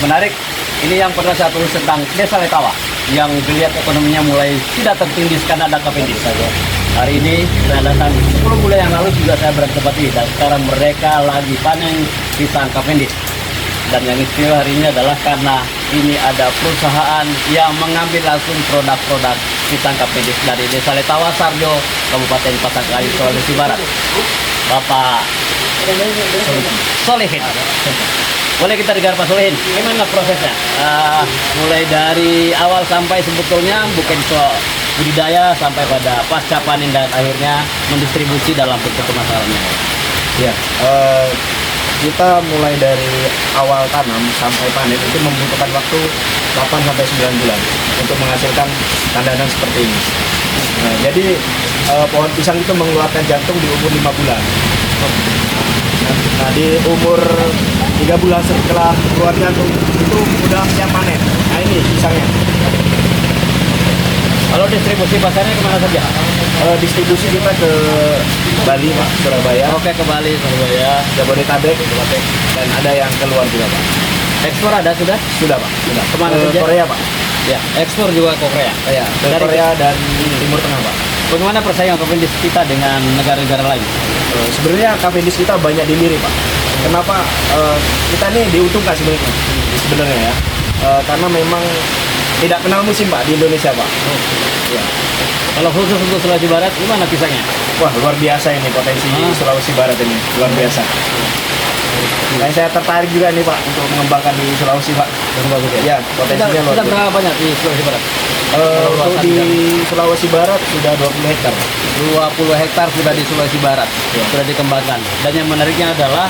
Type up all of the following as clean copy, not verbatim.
Menarik, ini yang pernah saya tulis tentang Desa Letawa yang dilihat ekonominya mulai tidak tertindis karena ada Cavendish. Hari ini saya datang 10 bulan yang lalu juga saya bertempat di dan sekarang mereka lagi panen pisang Cavendish. Dan yang istimewa hari ini adalah karena ini ada perusahaan yang mengambil langsung produk-produk pisang Cavendish dari Desa Letawa, Sarjo, Kabupaten Pasangkayu, Sulawesi Barat. Bapak Solehin. Boleh kita dengar Pak Solehin, gimana prosesnya? Mulai dari awal sampai sebetulnya bukan soal budidaya sampai pada pasca panen dan akhirnya mendistribusi dalam bentuk kemasannya. Ya, kita mulai dari awal tanam sampai panen itu membutuhkan waktu 8 sampai 9 bulan untuk menghasilkan tandanan seperti ini. Nah, jadi pohon pisang itu mengeluarkan jantung di umur 5 bulan. Nah, di umur 3 bulan setelah keluar jantung itu udah siap panen. Nah, ini pisangnya. Kalau distribusi pasarnya kemana saja? Distribusi kita ke Bali, Pak, Surabaya. Oke, ke Bali, Surabaya, Jabodetabek, dan ada yang keluar juga, Pak. ekspor ada sudah? Sudah, Pak. Sudah. Kemana Ke saja? Korea, Pak. Ya, ekspor juga ke Korea. Ya, ke Dari Korea dan Timur Tengah, Pak. Bagaimana persaingan Cavendish kita dengan negara-negara lain? Sebenarnya Cavendish kita banyak dilirik, Pak. Kenapa kita nih diuntungkan sebenarnya ya? Karena memang tidak kenal musim, Pak, di Indonesia, Pak. Ya. Kalau khusus untuk Sulawesi Barat, gimana pisangnya? Wah, luar biasa ini potensi Sulawesi Barat ini, luar biasa. Dan saya tertarik juga nih, Pak, untuk mengembangkan di Sulawesi, Pak. Ya, potensinya luar Sudah biasa. berapa banyak di Sulawesi Barat? Untuk di Sulawesi Barat sudah 20 hektar. 20 hektar sudah di Sulawesi Barat, sudah dikembangkan. Dan yang menariknya adalah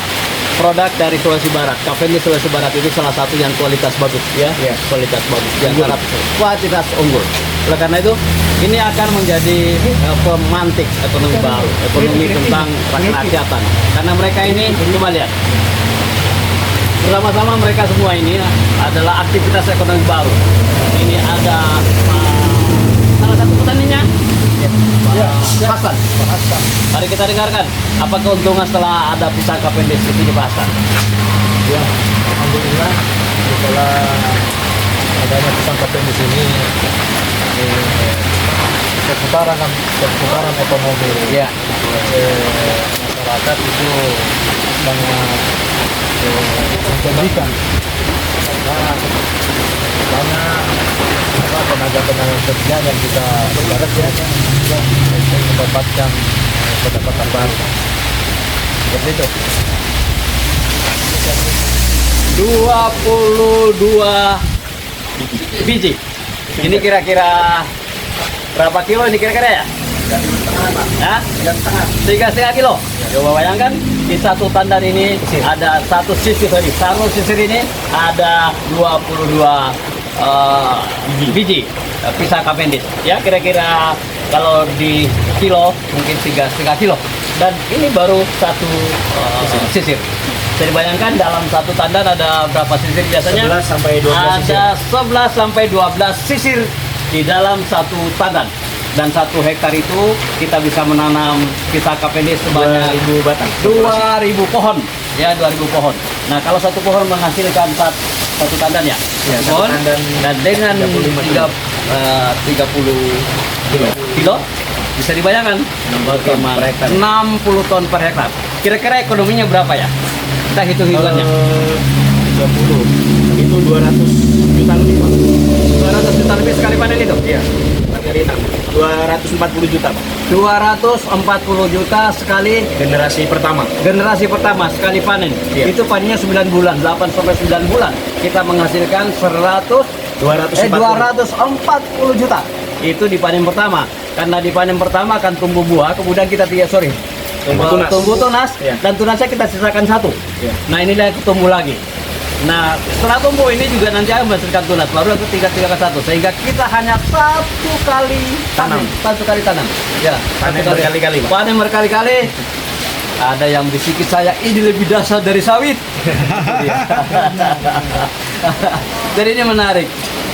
produk dari Sulawesi Barat. Cavendish Sulawesi Barat itu salah satu yang kualitas bagus, ya, kualitas bagus, di antara kualitas unggul. Oleh karena itu, ini akan menjadi pemantik ekonomi baru, ekonomi tentang rakyatan. Karena mereka ini, coba lihat, bersama-sama mereka semua ini adalah aktivitas ekonomi baru. Ini ada salah satu petaninya, Hasan. Mari kita dengarkan apa keuntungan setelah ada pisang Cavendish di sini, Pak Hasan. Ya, alhamdulillah setelah adanya pisang Cavendish ini seputaran ekonomi Ya. masyarakat itu sangat menjanjikan karena banyak tenaga-tenaga kerja yang kita bekerja untuk mendapatkan pendapatan baru seperti itu. 22 biji. Ini kira-kira berapa kilo ini kira-kira ya? 3,5 kilo. Coba bayangkan di satu tandan ini ada satu sisir tadi. Satu sisir ini ada 22 biji pisang Cavendish. Ya, kira-kira kalau di kilo mungkin 3,5 kilo. Dan ini baru satu sisir. Bisa dibayangkan dalam satu tandan ada berapa sisir biasanya? 11 sampai 12 sisir. Ada 11 sampai 12 sisir di dalam satu tandan. Dan 1 hektar itu kita bisa menanam pisang Cavendish sebanyak 2.000 batang. 2.000 pohon. Ya, 2.000 pohon. Nah, kalau satu pohon menghasilkan satu tandan ya. Iya, Satu satu pohon. tandan Dan dengan 35 30 kilo bisa dibayangkan bagaimana per hektar. 60 ton per hektar. Kira-kira ekonominya berapa ya? Kita hitung-hitungannya. 30 itu 200 juta lebih Pak. 200 juta lebih sekali panen itu. Iya, kali 6. 240 juta Pak. 240 juta sekali Generasi pertama. generasi pertama sekali panen. Iya. Itu panennya 9 bulan, 8 sampai 9 bulan. Kita menghasilkan 240 juta. Itu di panen pertama. Karena di panen pertama akan tumbuh buah, kemudian kita tumbuh tunas, Iya. dan tunasnya kita sisakan satu. Iya. Nah, inilah yang tumbuh lagi. Nah, setelah tumbuh ini juga nanti akan menghasilkan tunas baru itu 3 ke 1, sehingga kita hanya satu kali tanam. Ya, Panen satu kali. berkali-kali, Pak. Panen berkali-kali. Ada yang bisikit saya ini lebih dahsyat dari sawit. Jadi ini menarik.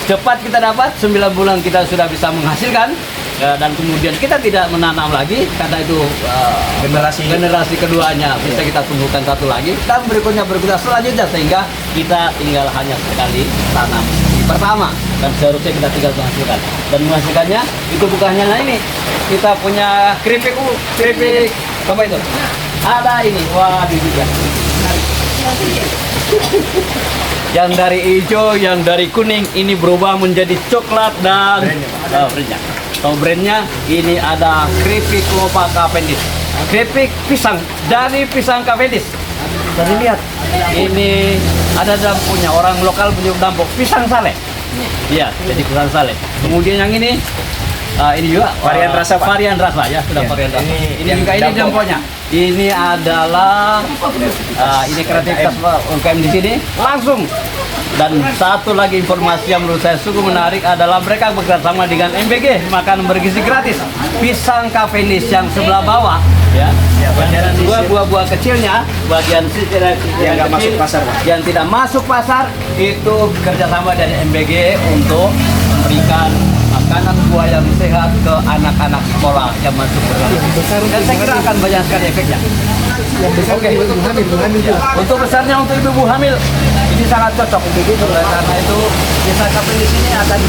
Cepat kita dapat 9 bulan kita sudah bisa menghasilkan, dan kemudian kita tidak menanam lagi karena itu generasi keduanya bisa kita tumbuhkan satu lagi dan berikutnya selanjutnya, sehingga kita tinggal hanya sekali tanam di pertama dan seharusnya kita tinggal menghasilkan, dan menghasilkannya itu bukan hanya ini, kita punya keripik apa itu, ada ini, wah di juga yang dari hijau, yang dari kuning ini berubah menjadi coklat dan brandnya. Oh, brandnya ini ada keripik Lopa Cavendish, keripik pisang dari pisang Cavendish. Dan lihat, ini ada punya orang lokal punya dampok pisang sale. Iya, jadi pisang sale. Kemudian yang ini juga Varian rasa, Pak. Varian rasa ya, sudah Iya, varian rasa. ini Ini yang juga ini dampok. dampoknya. Ini adalah ini kreativitas UMKM di sini langsung. Dan satu lagi informasi yang menurut saya sungguh menarik adalah mereka bekerjasama dengan MBG makanan bergizi gratis. Pisang Cavendish yang sebelah bawah ya. bagian sisir. Buah-buah kecilnya, bagian sisir Yang nggak masuk pasar, Pak. yang tidak masuk pasar itu kerjasama dari MBG untuk memberikan makanan buah yang sehat ke anak-anak sekolah yang masuk berkelas. Dan saya kira akan banyak sekali efeknya. Oke. Untuk besarnya untuk ibu hamil ini sangat cocok begitu, karena itu bisa di sini akan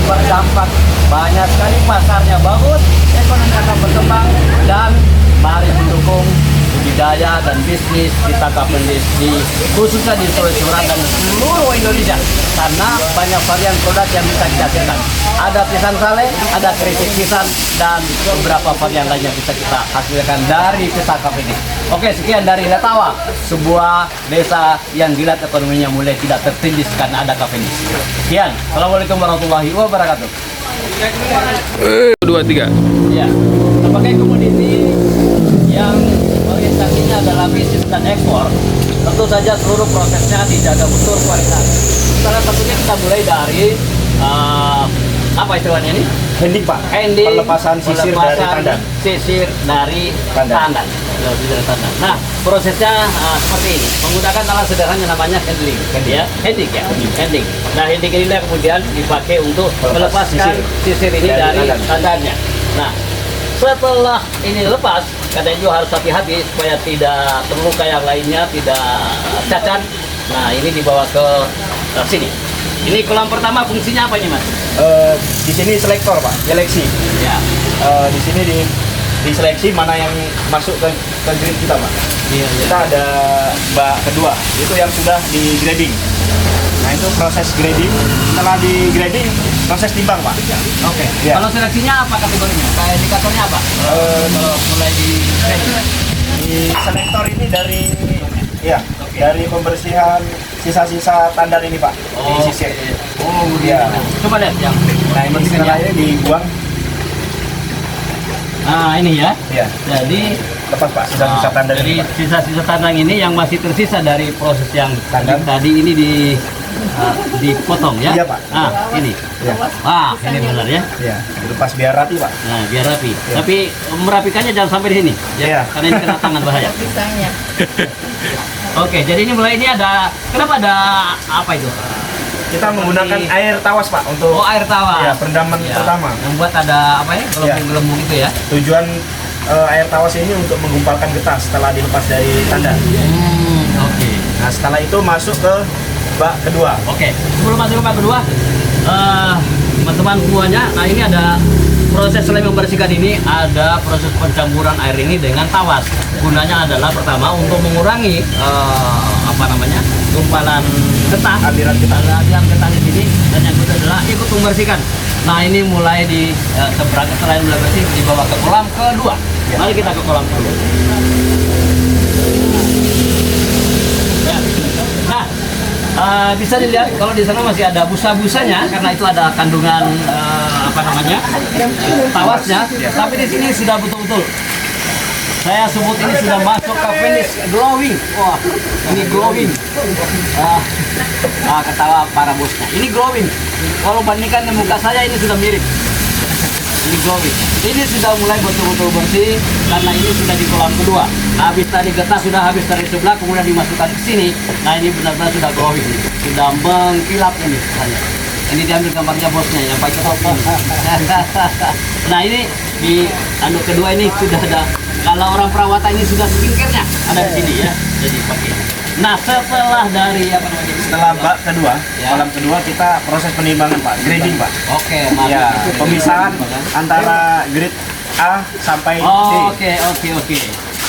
berdampak banyak sekali, pasarnya bagus, ekonomi akan berkembang, dan mari mendukung budidaya dan bisnis kita Cavendish khususnya di Sulawesi Selatan dan seluruh Indonesia, karena banyak varian produk yang bisa kita hasilkan. Ada pisang sale, ada keripik pisang, dan beberapa varian lainnya bisa kita hasilkan dari pisang Cavendish. Oke, sekian dari Letawa, sebuah desa yang dilihat ekonominya mulai tidak tertindis karena ada Cavendish. Sekian, Assalamualaikum warahmatullahi wabarakatuh. 2, 3. Ya, sebagai komoditi yang orientasinya adalah bisnis dan ekspor, tentu saja seluruh prosesnya dijaga betul kualitas. Salah satunya kita mulai dari apa istilahnya ini? Handing Pak. Handing, Pelepasan sisir dari tandan. Sisir dari tandan. Nah, prosesnya seperti ini. Menggunakan alat sederhana namanya handling. Handling. Nah, handling ini kemudian dipakai untuk melepaskan sisir ini dari tandannya. Nah, setelah ini lepas, kadang juga harus hati-hati supaya tidak terluka yang lainnya, tidak cacat. Nah, ini dibawa ke sini. Ini kolam pertama fungsinya apa ini, Mas? Di sini selektor Pak, seleksi. Ya. Di sini diseleksi mana yang masuk ke grid kita Pak. Iya, Kita ada bak kedua, itu yang sudah di grading. Nah itu proses grading. Setelah di grading, proses timbang Pak. Oke. Ya. Kalau seleksinya apa kategorinya? Kayak indikatornya apa? Kalau mulai di Di selektor ini dari pembersihan sisa-sisa tandan ini Pak. Di sisir. Oh, Iya. Coba lihat yang. Nah ini setelahnya dibuang. Nah, ini ya. Ya. Jadi Lepas Pak, sisa-sisa tandan dari ini Pak. sisa-sisa tandan ini yang masih tersisa dari proses yang Tandan. tadi ini dipotong ya. Iya, Pak. Nah, ini. Ya. Wah, ini benar ya. Ya, lepas biar rapi Pak. Nah, biar rapi. Iya. Tapi merapikannya jangan sampai di sini. Iya. Karena ini kena tangan bahaya. Pisangnya. Oke, jadi ini mulai ini ada, kenapa ada apa itu? Kita menggunakan air tawas Pak untuk Oh, air tawas. ya, perendaman pertama. Membuat ada apa ya? Gelembung-gelembung itu ya. Tujuan air tawas ini untuk menggumpalkan getah setelah dilepas dari tandan. Oke. Nah setelah itu masuk ke bak kedua. Oke, sebelum masuk ke bak kedua, teman-teman semuanya, nah ini ada proses selain membersihkan ini, ada proses pencampuran air ini dengan tawas. Gunanya adalah pertama untuk mengurangi gumpalan getah, aliran getah di sini, dan yang kedua adalah ikut membersihkan. Nah ini mulai di selain mulai bersih dibawa ke kolam kedua. Mari kita ke kolam kedua. Ya. Nah, bisa dilihat kalau di sana masih ada busa-busanya karena itu ada kandungan tawasnya. Tapi di sini sudah betul-betul saya sebut ini sudah masuk ke finish glowing. Wah, ini glowing. Ketawa para bosnya. Ini glowing. Kalau bandingkan dengan muka saya ini sudah mirip. Ini glowing. Ini sudah mulai betul-betul bersih karena ini sudah di kolam kedua. Habis tadi getah sudah habis dari sebelah, kemudian dimasukkan ke sini. Nah ini benar-benar sudah glowing, sudah mengkilap ini. Ini diambil gambarnya bosnya yang pakai topi. Nah ini di kedua ini sudah ada. Kalau orang perawatan ini sudah skincare-nya ada di sini ya. Jadi pakai. Nah setelah dari Setelah bak kedua, kolam kedua kita proses penimbangan Pak, grading Pak. Oke, mari. Ya, pemisahan antara grade A sampai D. Oke.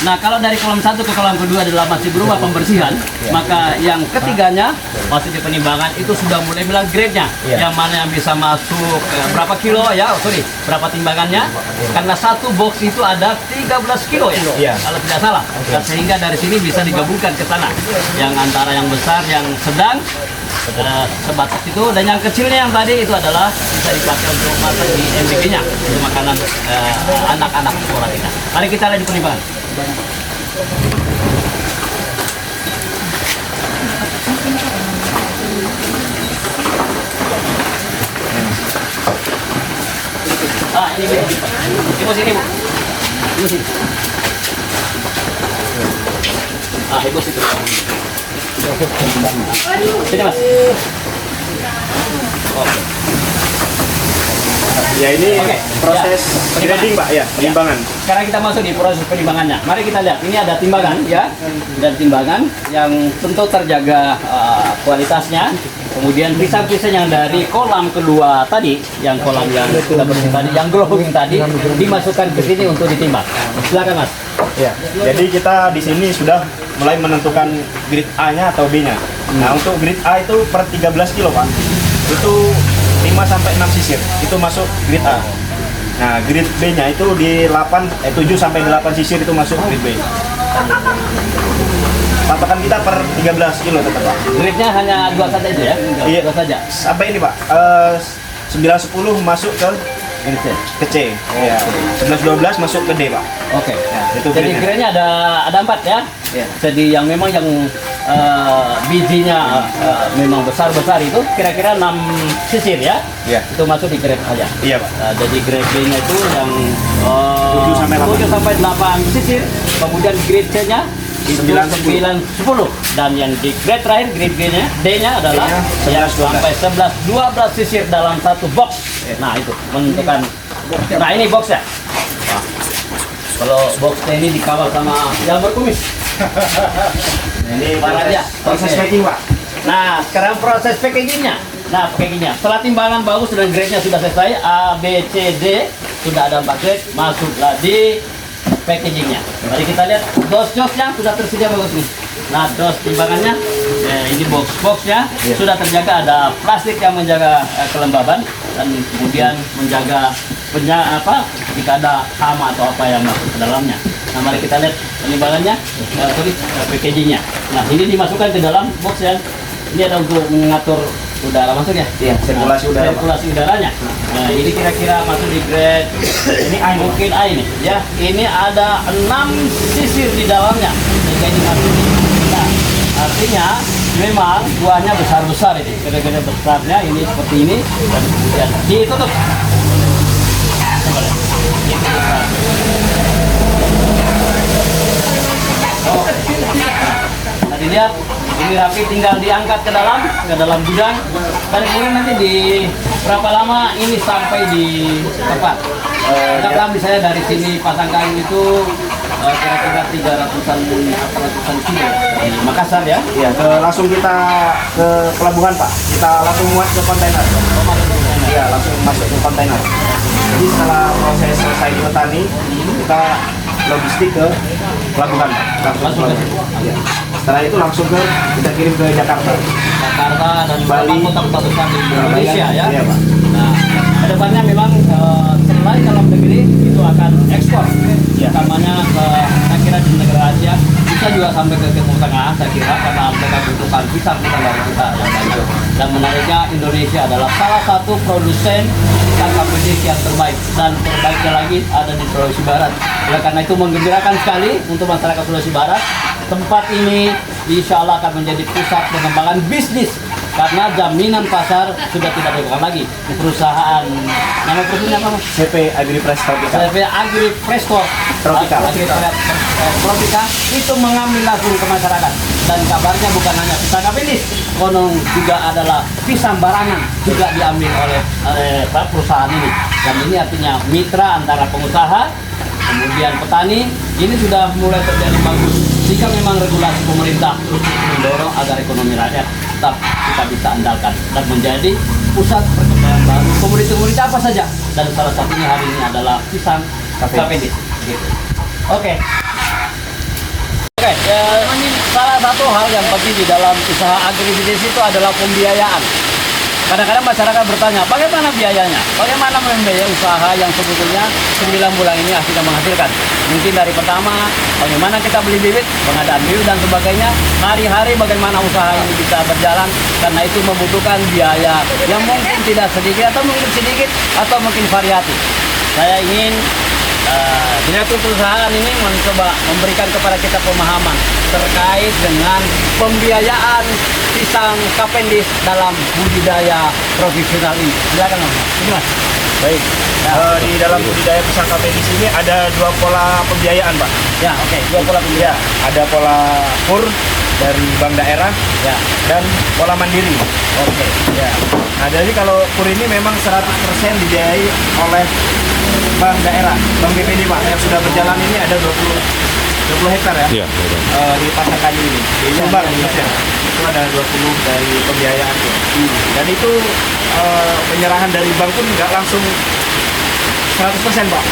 Nah kalau dari kolam 1 ke kolam kedua adalah masih berupa pembersihan, maka yang ketiganya masih di penimbangan itu sudah mulai bilang grade-nya, yang mana yang bisa masuk berapa kilo ya, berapa timbangannya, karena satu box itu ada 13 kilo ya, kalau tidak salah. Dan sehingga dari sini bisa digabungkan ke sana, yang antara yang besar, yang sedang, sebatas itu, dan yang kecilnya yang tadi itu adalah bisa dipakai untuk masak di MBG-nya, untuk makanan anak-anak sekolah kita. Mari kita lihat di penimbangan. Ini Bu. Ibu sini, Bu. Ibu sini. Ibu situ. Sini, Mas. Oke. Ya ini proses grading Pak ya, penimbangan. Sekarang kita masuk di proses penimbangannya. Mari kita lihat. Ini ada timbangan ya, dan timbangan yang tentu terjaga kualitasnya. Kemudian pisang-pisang yang dari kolam kedua tadi, yang kolam yang kita bersih tadi, yang glowing tadi, dimasukkan ke sini untuk ditimbang. Silakan Mas. Ya, jadi kita di sini sudah mulai menentukan grade A-nya atau B-nya. Nah untuk grade A itu per 13 kilo Pak, itu 5 sampai 6 sisir, itu masuk grade A. Nah grade B-nya itu di 7 sampai 8 sisir itu masuk grade B. Patokan kita per 13 kilo tetap Pak. Grade-nya hanya 2 saja itu ya? Iya. 2 saja? Sampai ini Pak, 9-10 masuk ke C. Ya. 11-12 masuk ke D Pak. Oke. Ya, itu jadi grade-nya ada 4 ya? Ya. Jadi yang memang yang bijinya memang besar-besar itu kira-kira 6 sisir ya? Iya. Itu masuk di grade aja? Iya Pak. Jadi grade B-nya itu yang 7 sampai 8 sisir, kemudian grade C-nya itu 9, 10, dan yang di grade terakhir grade D-nya adalah yang sampai 11-12 sisir dalam satu box. Nah itu menentukan. Nah ini boxnya. Nah, kalau boxnya ini dikawal sama yang berkumis. Ini proses packing Pak. Nah sekarang proses packagingnya. Nah packagingnya setelah timbangan bagus dan grade-nya sudah selesai, A, B, C, D sudah ada 4 grade, masuklah di packagingnya. Mari kita lihat dos-dosnya sudah tersedia bagus nih. Nah dos timbangannya, ini box-boxnya sudah terjaga, ada plastik yang menjaga kelembaban dan kemudian menjaga jika ada hama atau apa yang masuk ke dalamnya. Nah mari kita lihat penimbangannya, packagingnya. Nah ini dimasukkan ke dalam box ya. Ini ada untuk mengatur udara masuk ya? Iya, sirkulasi udara. Sirkulasi udaranya. Nah, ini kira-kira masuk di grade ini A, mungkin A ini ya. Ini ada 6 sisir di dalamnya. Sehingga ini masuk di. Nah, artinya memang buahnya besar-besar ini. Kira-kira besarnya ini seperti ini dan kemudian ditutup. Coba lihat. Nah, dilihat ini rapi, tinggal diangkat ke dalam gudang, dan kemudian nanti di berapa lama ini sampai di tempat. Anggaplah misalnya dari sini pasang kayu itu kira-kira 300-an kilo dari Makassar ya. Iya, langsung kita ke pelabuhan Pak. Kita langsung muat ke kontainer. Iya, langsung masuk ke kontainer. Jadi setelah proses selesai di petani, kita logistik ke pelabuhan Pak. Langsung ke situ. Iya. Setelah itu langsung kita kirim ke Jakarta. Jakarta dan Bali. kota-kota besar di Indonesia ya. Iya Pak. Nah, kedepannya memang selain dalam negeri itu akan ekspor, utamanya ke saya kira di negara Asia, bisa juga sampai ke Timur Tengah saya kira karena mereka butuhkan pisang kita dari kita yang banyak. Dan menariknya Indonesia adalah salah satu produsen pisang Cavendish yang terbaik dan terbaiknya lagi ada di Sulawesi Barat. Oleh karena itu menggembirakan sekali untuk masyarakat Sulawesi Barat. Tempat ini insya Allah akan menjadi pusat pengembangan bisnis karena jaminan pasar sudah tidak dilakukan lagi. Perusahaan nama perusahaan apa? CP Agripress Tropika. CP Agripress Tropika. Tropika itu mengambil langsung ke masyarakat dan kabarnya bukan hanya pisang Cavendish, konon juga adalah pisang barangan juga diambil oleh perusahaan ini. Dan ini artinya mitra antara pengusaha kemudian petani ini sudah mulai terjadi bagus. Jika memang regulasi pemerintah terus mendorong agar ekonomi rakyat tetap kita bisa andalkan dan menjadi pusat perkembangan baru komoditi-komoditi apa saja, dan salah satunya hari ini adalah pisang Cavendish. Gitu. Oke, salah satu hal yang penting di dalam usaha agribisnis itu adalah pembiayaan. Kadang-kadang masyarakat bertanya, bagaimana biayanya? Bagaimana membiayai usaha yang sebetulnya 9 bulan ini akhirnya menghasilkan? Mungkin dari pertama, bagaimana kita beli bibit, pengadaan bibit dan sebagainya. Hari-hari bagaimana usaha ini bisa berjalan, karena itu membutuhkan biaya yang mungkin tidak sedikit atau mungkin sedikit atau mungkin variatif. Saya ingin direktur perusahaan ini mencoba memberikan kepada kita pemahaman terkait dengan pembiayaan pisang Cavendish dalam budidaya profesional ini. Silakan Mas. Baik. Di dalam budidaya pisang Cavendish ini ada 2 pola pembiayaan Pak. Ya, oke. 2 pola pembiayaan. Ada pola KUR dari bank daerah Ya, dan pola mandiri. oke. Ya. Nah, jadi kalau KUR ini memang 100% dibiayai oleh bank daerah, bank BPD Pak, yang sudah berjalan ini ada 20 hektar ya. Iya, betul. Di Pasar Kayu ini, di Sumbar khususnya. Itu ada 20 dari pembiayaan. Dan itu penyerahan dari bank pun nggak langsung 100% Pak.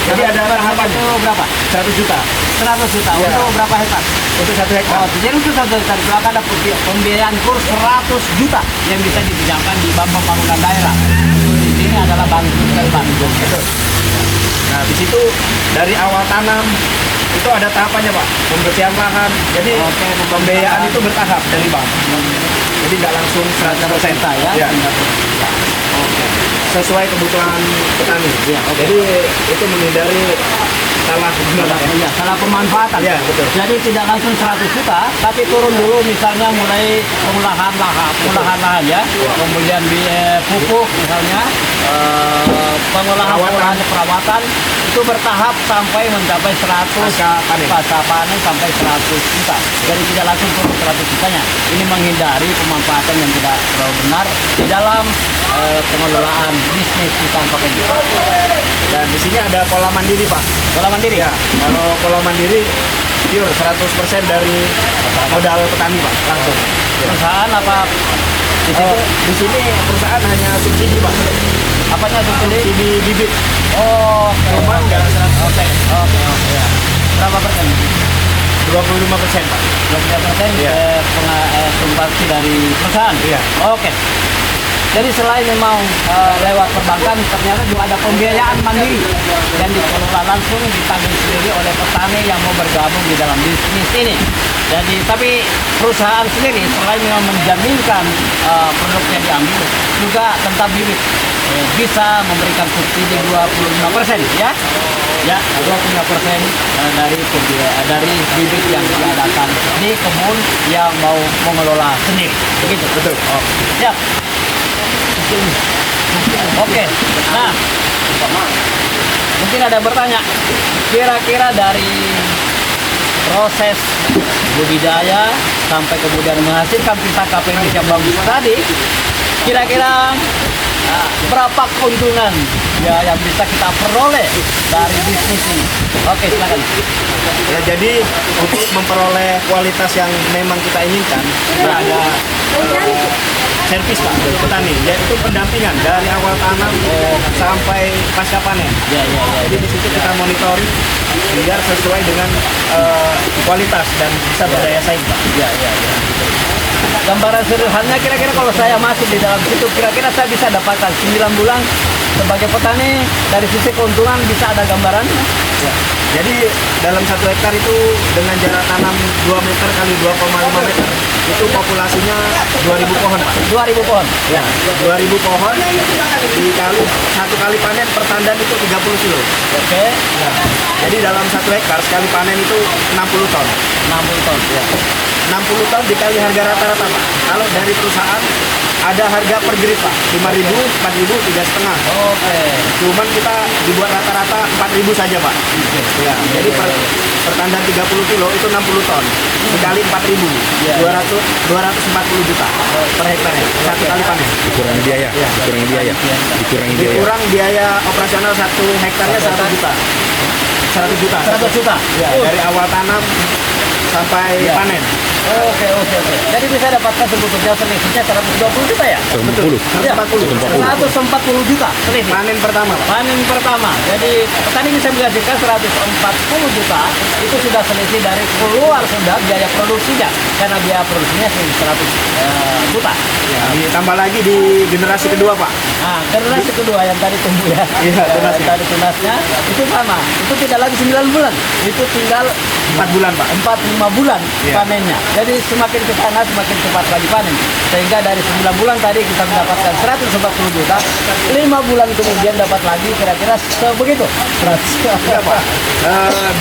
Jadi ada tahapannya. Itu berapa? 100 juta 100 juta. Ya. Untuk berapa hektar? untuk 1 hektar. Oh, jadi untuk 1 hektar itu akan ada pembiayaan KUR 100 juta yang bisa dipinjamkan di bank pembangunan daerah. Ini adalah bank Betul. Nah, di situ dari awal tanam itu ada tahapannya Pak, pembersihan lahan. Jadi Oke, pembiayaan itu bertahap dari bank. Jadi nggak langsung 100% ya. Ya. Oke. Sesuai kebutuhan petani. Ya, oke. Jadi itu menghindari salah Iya, salah pemanfaatan. Iya, betul. Jadi tidak langsung 100 juta, tapi turun dulu misalnya mulai pengolahan lahan ya. Kemudian pupuk misalnya, pengolahan perawatan itu bertahap sampai mencapai 100 pasca panen sampai 100 juta. Jadi tidak langsung turun 100 jutanya. Ini menghindari pemanfaatan yang tidak terlalu benar di dalam pengelolaan bisnis pisang Cavendish. Dan di sini ada pola mandiri Pak. Pola mandiri. Ya, kalau pola mandiri pure 100% dari modal petani Pak, langsung. Perusahaan apa di situ? Di sini perusahaan hanya subsidi Pak. Apanya subsidi? Subsidi bibit. Oh, Cuma nggak 100%. Oke, ya. Berapa persen? 25% Pak. 25% Iya. subsidi dari perusahaan? Iya. Oke. Jadi selain memang lewat perbankan, ternyata juga ada pembiayaan mandiri yang dikelola langsung ditanggung sendiri oleh petani yang mau bergabung di dalam bisnis ini. Jadi, tapi perusahaan sendiri selain memang menjaminkan produknya diambil, juga tentang bibit bisa memberikan subsidi 25% ya. Ya, 25% dari bibit yang diadakan di kebun yang mau mengelola sendiri. Begitu. Betul. Oh, siap. Oke, nah mungkin ada yang bertanya, kira-kira dari proses budidaya sampai kemudian menghasilkan pisang Cavendish yang bagus tadi, kira-kira Nah, berapa keuntungan ya yang bisa kita peroleh dari bisnis ini? Oke, silakan. Ya, jadi untuk memperoleh kualitas yang memang kita inginkan, kita ada servis Pak dari petani, yaitu pendampingan dari awal tanam sampai pasca panen. Ya, ya, ya. Jadi di situ kita monitoring biar sesuai dengan kualitas dan bisa berdaya saing Pak. Ya, ya, ya. Gambaran sederhananya kira-kira kalau saya masuk di dalam situ, kira-kira saya bisa dapatkan 9 bulan sebagai petani dari sisi keuntungan bisa ada gambaran. Ya. Jadi dalam 1 hektar itu dengan jarak tanam 2 meter kali 2,5 meter itu populasinya 2.000 pohon Pak. 2.000 pohon. Ya, 2.000 pohon dikali 1 kali panen per tandan itu 30 kilo. Oke. Ya. Jadi dalam 1 hektar sekali panen itu 60 ton. 60 ton. Ya. 60 ton dikali harga rata-rata Pak. Kalau dari perusahaan ada harga per grid Pak, 5.000, 4.000, 3,5. Oke. Cuman kita dibuat rata-rata 4.000 saja Pak. Ya, jadi per tandan 30 kilo itu 60 ton. Dikali 4.000, Ya, 240 juta per hektar ya. 1 kali panen. Dikurangi biaya, Iya. dikurangi biaya, dikurangi biaya. Dikurang biaya operasional 1 hektarnya 100 juta. 100 juta. 100 juta. Ya, dari awal tanam sampai Ya. panen. Oke, oke, oke. Jadi bisa dapatkan sebetulnya selisihnya 120 juta ya? 140. Ya, 140 juta selisih. Panen pertama Pak. Panen pertama. Jadi petani bisa menghasilkan 140 juta. Itu sudah selisih dari keluar sudah biaya produksinya. Karena biaya produksinya 100 juta. Ya, ditambah lagi di generasi kedua Pak. Nah, generasi kedua yang tadi tumbuh ya. Iya, tunasnya. Tadi tunasnya itu sama. Itu tidak lagi 9 bulan. Itu tinggal 4 bulan Pak. 4-5 bulan Iya. panennya. Jadi semakin ke sana semakin cepat lagi panen. Sehingga dari 9 bulan tadi kita mendapatkan 140 juta. 5 bulan kemudian dapat lagi kira-kira sebegitu. 100 Iya Pak.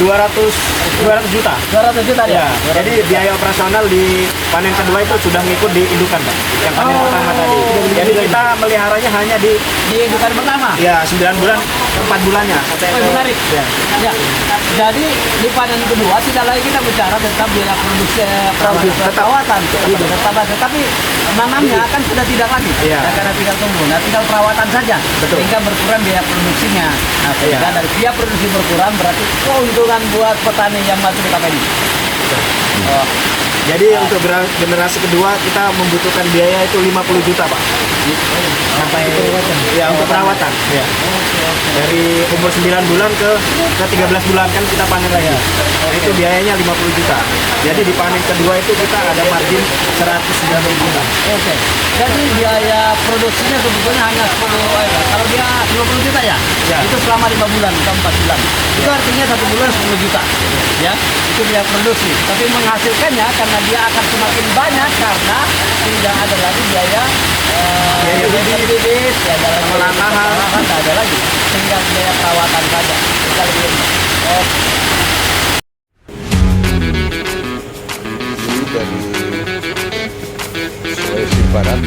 200 juta. 200 juta dia. Ya, jadi biaya operasional di panen kedua itu sudah ngikut di indukan Pak. Yang panen pertama tadi. Jadi kita meliharanya hanya di Di indukan pertama. ya 9 bulan ke 4 bulannya. Sampai Oh, ke- menarik. Ya. Ya. Jadi di panen kedua tidak lagi kita bicara tentang biaya produksi perawatan, tetapi nanamnya kan sudah tidak lagi, Iya. ya, karena tidak tumbuh. Nah, tinggal perawatan saja, Betul. sehingga berkurang biaya produksinya. Nah, sehingga Iya. dari biaya produksi berkurang berarti keuntungan buat petani yang masuk di KPI. Oh, Jadi untuk generasi kedua kita membutuhkan biaya itu 50 juta Pak. Sampai ya untuk perawatan. Ya. Dari umur 9 bulan ke 13 bulan kan kita panen lagi. Nah, itu biayanya 50 juta. Jadi di panen kedua itu kita ada margin 190 juta. Oke. Jadi biaya produksinya sebetulnya hanya 10, kalau dia 20 juta ya, Ya. itu selama 5 bulan atau 4 bulan. Itu artinya 1 bulan 10 juta. Ya, itu biaya produksi. Tapi menghasilkannya karena dia akan semakin banyak karena tidak ada lagi biaya Biaya bibit, ya ada lagi Pengolahan lahan. tidak ada lagi. Tinggal biaya perawatan saja. Kita lebih oh, Ini dari Sulawesi Barat